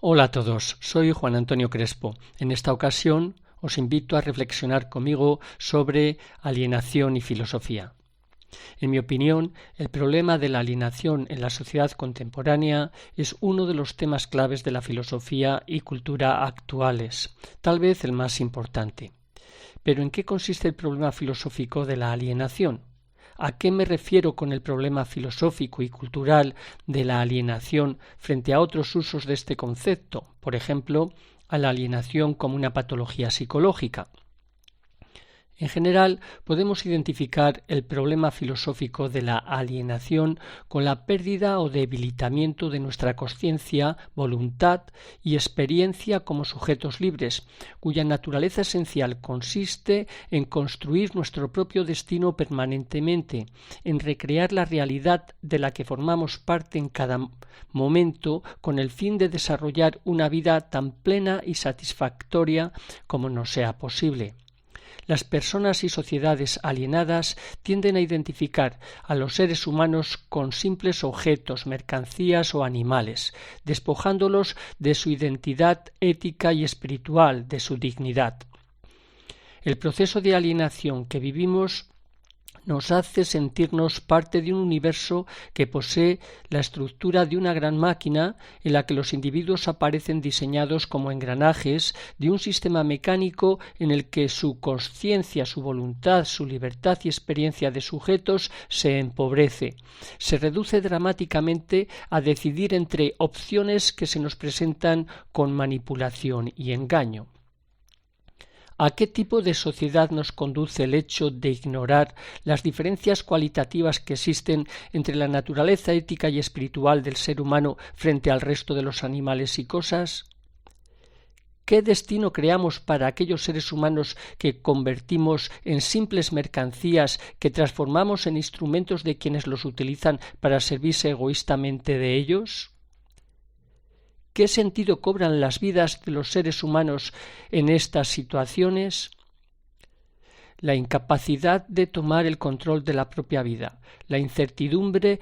Hola a todos, soy Juan Antonio Crespo. En esta ocasión os invito a reflexionar conmigo sobre alienación y filosofía. En mi opinión, el problema de la alienación en la sociedad contemporánea es uno de los temas claves de la filosofía y cultura actuales, tal vez el más importante. Pero ¿en qué consiste el problema filosófico de la alienación? ¿A qué me refiero con el problema filosófico y cultural de la alienación frente a otros usos de este concepto? Por ejemplo, a la alienación como una patología psicológica. En general, podemos identificar el problema filosófico de la alienación con la pérdida o debilitamiento de nuestra consciencia, voluntad y experiencia como sujetos libres, cuya naturaleza esencial consiste en construir nuestro propio destino permanentemente, en recrear la realidad de la que formamos parte en cada momento con el fin de desarrollar una vida tan plena y satisfactoria como nos sea posible. Las personas y sociedades alienadas tienden a identificar a los seres humanos con simples objetos, mercancías o animales, despojándolos de su identidad ética y espiritual, de su dignidad. El proceso de alienación que vivimos nos hace sentirnos parte de un universo que posee la estructura de una gran máquina en la que los individuos aparecen diseñados como engranajes de un sistema mecánico en el que su consciencia, su voluntad, su libertad y experiencia de sujetos se empobrece. Se reduce dramáticamente a decidir entre opciones que se nos presentan con manipulación y engaño. ¿A qué tipo de sociedad nos conduce el hecho de ignorar las diferencias cualitativas que existen entre la naturaleza ética y espiritual del ser humano frente al resto de los animales y cosas? ¿Qué destino creamos para aquellos seres humanos que convertimos en simples mercancías que transformamos en instrumentos de quienes los utilizan para servirse egoístamente de ellos? ¿Qué sentido cobran las vidas de los seres humanos en estas situaciones? La incapacidad de tomar el control de la propia vida, la incertidumbre,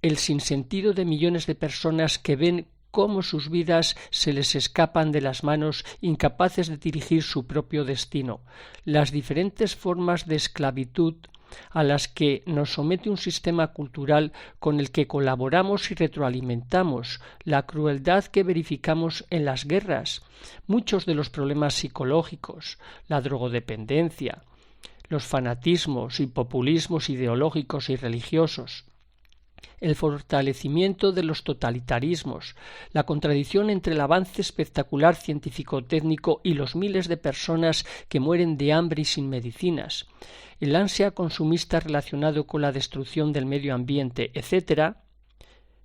el sinsentido de millones de personas que ven cómo sus vidas se les escapan de las manos, incapaces de dirigir su propio destino, las diferentes formas de esclavitud a las que nos somete un sistema cultural con el que colaboramos y retroalimentamos, la crueldad que verificamos en las guerras, muchos de los problemas psicológicos, la drogodependencia, los fanatismos y populismos ideológicos y religiosos, el fortalecimiento de los totalitarismos, la contradicción entre el avance espectacular científico-técnico y los miles de personas que mueren de hambre y sin medicinas, el ansia consumista relacionado con la destrucción del medio ambiente, etc.,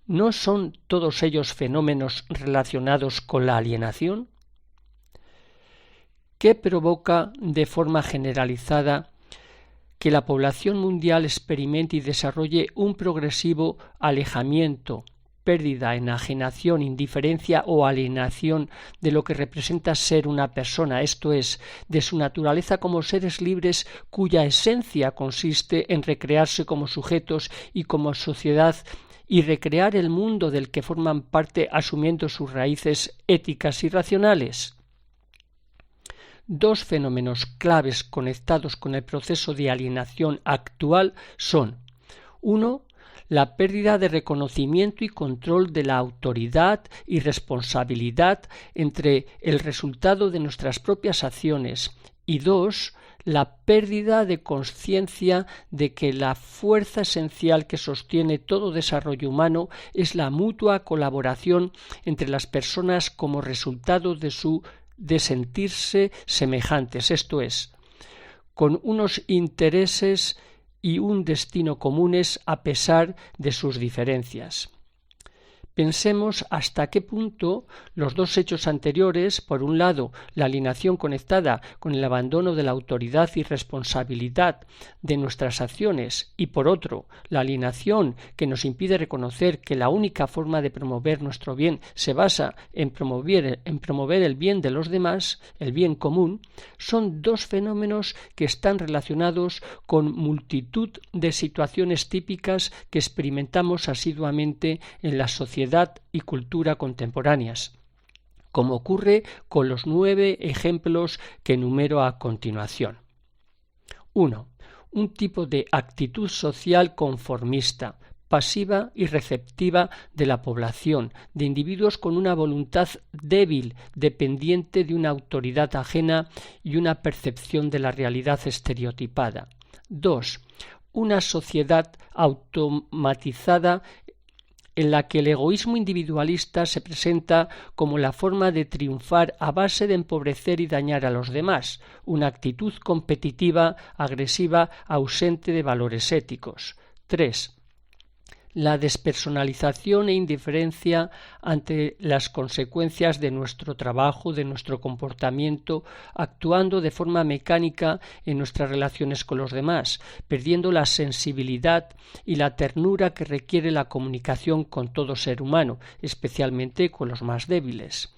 ¿no son todos ellos fenómenos relacionados con la alienación? ¿Qué provoca de forma generalizada que la población mundial experimente y desarrolle un progresivo alejamiento, pérdida, enajenación, indiferencia o alienación de lo que representa ser una persona, esto es, de su naturaleza como seres libres cuya esencia consiste en recrearse como sujetos y como sociedad y recrear el mundo del que forman parte asumiendo sus raíces éticas y racionales? Dos fenómenos claves conectados con el proceso de alienación actual son: uno, la pérdida de reconocimiento y control de la autoridad y responsabilidad entre el resultado de nuestras propias acciones, y dos, la pérdida de conciencia de que la fuerza esencial que sostiene todo desarrollo humano es la mutua colaboración entre las personas como resultado de sentirse semejantes, esto es, con unos intereses y un destino comunes a pesar de sus diferencias. Pensemos hasta qué punto los dos hechos anteriores, por un lado, la alienación conectada con el abandono de la autoridad y responsabilidad de nuestras acciones, y por otro, la alienación que nos impide reconocer que la única forma de promover nuestro bien se basa en promover el bien de los demás, el bien común, son dos fenómenos que están relacionados con multitud de situaciones típicas que experimentamos asiduamente en la sociedad y cultura contemporáneas. como ocurre con los 9 ejemplos que enumero a continuación. 1. Un tipo de actitud social conformista, pasiva y receptiva de la población, de individuos con una voluntad débil, dependiente de una autoridad ajena y una percepción de la realidad estereotipada. 2. Una sociedad automatizada en la que el egoísmo individualista se presenta como la forma de triunfar a base de empobrecer y dañar a los demás, una actitud competitiva, agresiva, ausente de valores éticos. 3. La despersonalización e indiferencia ante las consecuencias de nuestro trabajo, de nuestro comportamiento, actuando de forma mecánica en nuestras relaciones con los demás, perdiendo la sensibilidad y la ternura que requiere la comunicación con todo ser humano, especialmente con los más débiles.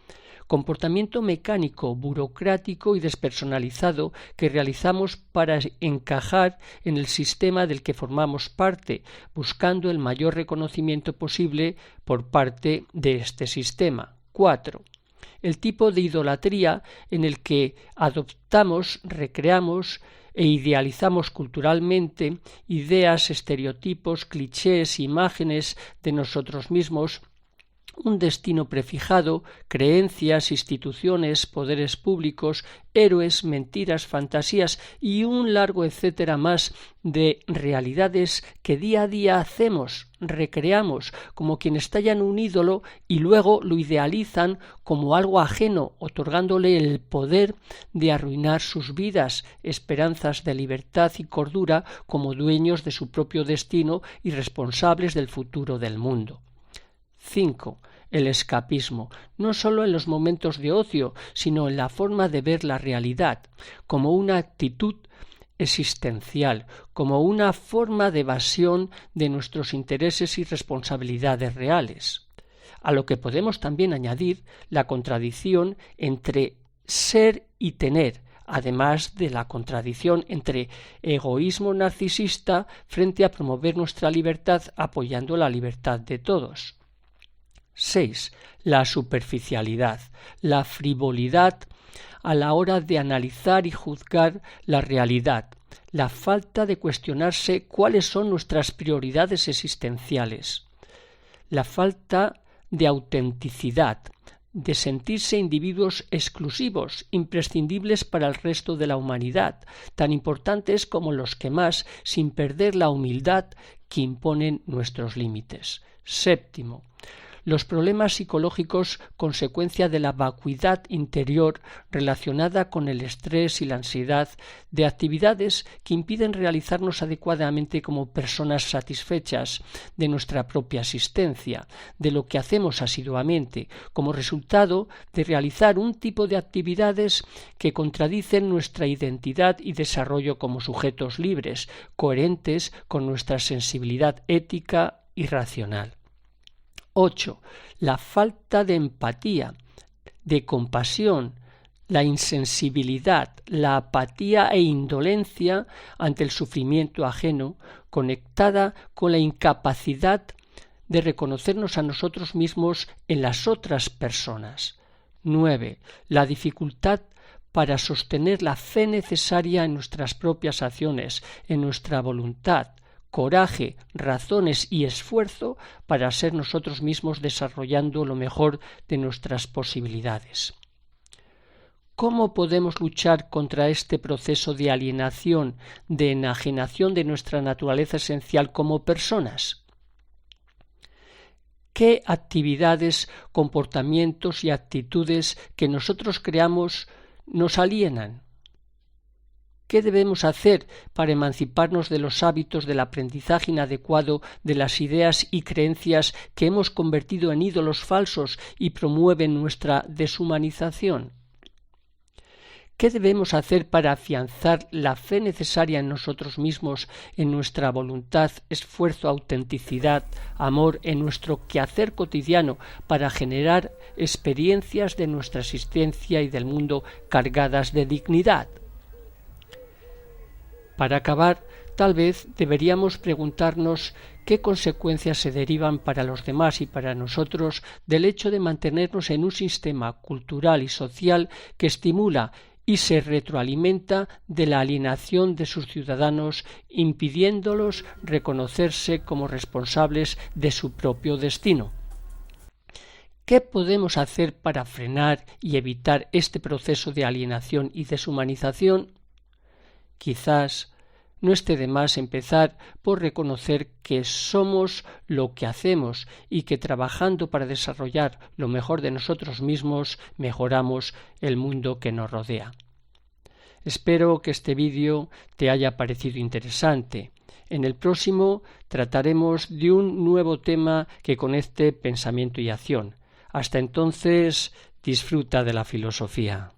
Comportamiento mecánico, burocrático y despersonalizado que realizamos para encajar en el sistema del que formamos parte, buscando el mayor reconocimiento posible por parte de este sistema. 4. El tipo de idolatría en el que adoptamos, recreamos e idealizamos culturalmente ideas, estereotipos, clichés, imágenes de nosotros mismos, un destino prefijado, creencias, instituciones, poderes públicos, héroes, mentiras, fantasías y un largo etcétera más de realidades que día a día hacemos, recreamos, como quienes tallan un ídolo y luego lo idealizan como algo ajeno, otorgándole el poder de arruinar sus vidas, esperanzas de libertad y cordura como dueños de su propio destino y responsables del futuro del mundo. 5. El escapismo, no sólo en los momentos de ocio, sino en la forma de ver la realidad, como una actitud existencial, como una forma de evasión de nuestros intereses y responsabilidades reales. A lo que podemos también añadir la contradicción entre ser y tener, además de la contradicción entre egoísmo narcisista frente a promover nuestra libertad apoyando la libertad de todos. 6. La superficialidad, la frivolidad a la hora de analizar y juzgar la realidad, la falta de cuestionarse cuáles son nuestras prioridades existenciales, la falta de autenticidad, de sentirse individuos exclusivos, imprescindibles para el resto de la humanidad, tan importantes como los que más, sin perder la humildad que imponen nuestros límites. 7. Los problemas psicológicos consecuencia de la vacuidad interior relacionada con el estrés y la ansiedad, de actividades que impiden realizarnos adecuadamente como personas satisfechas de nuestra propia existencia, de lo que hacemos asiduamente, como resultado de realizar un tipo de actividades que contradicen nuestra identidad y desarrollo como sujetos libres, coherentes con nuestra sensibilidad ética y racional. 8. La falta de empatía, de compasión, la insensibilidad, la apatía e indolencia ante el sufrimiento ajeno, conectada con la incapacidad de reconocernos a nosotros mismos en las otras personas. 9. La dificultad para sostener la fe necesaria en nuestras propias acciones, en nuestra voluntad, coraje, razones y esfuerzo para ser nosotros mismos desarrollando lo mejor de nuestras posibilidades. ¿Cómo podemos luchar contra este proceso de alienación, de enajenación de nuestra naturaleza esencial como personas? ¿Qué actividades, comportamientos y actitudes que nosotros creamos nos alienan? ¿Qué debemos hacer para emanciparnos de los hábitos del aprendizaje inadecuado de las ideas y creencias que hemos convertido en ídolos falsos y promueven nuestra deshumanización? ¿Qué debemos hacer para afianzar la fe necesaria en nosotros mismos, en nuestra voluntad, esfuerzo, autenticidad, amor, en nuestro quehacer cotidiano, para generar experiencias de nuestra existencia y del mundo cargadas de dignidad? Para acabar, tal vez deberíamos preguntarnos qué consecuencias se derivan para los demás y para nosotros del hecho de mantenernos en un sistema cultural y social que estimula y se retroalimenta de la alienación de sus ciudadanos, impidiéndolos reconocerse como responsables de su propio destino. ¿Qué podemos hacer para frenar y evitar este proceso de alienación y deshumanización? Quizás no esté de más empezar por reconocer que somos lo que hacemos y que trabajando para desarrollar lo mejor de nosotros mismos mejoramos el mundo que nos rodea. Espero que este vídeo te haya parecido interesante. En el próximo trataremos de un nuevo tema que conecte pensamiento y acción. Hasta entonces, disfruta de la filosofía.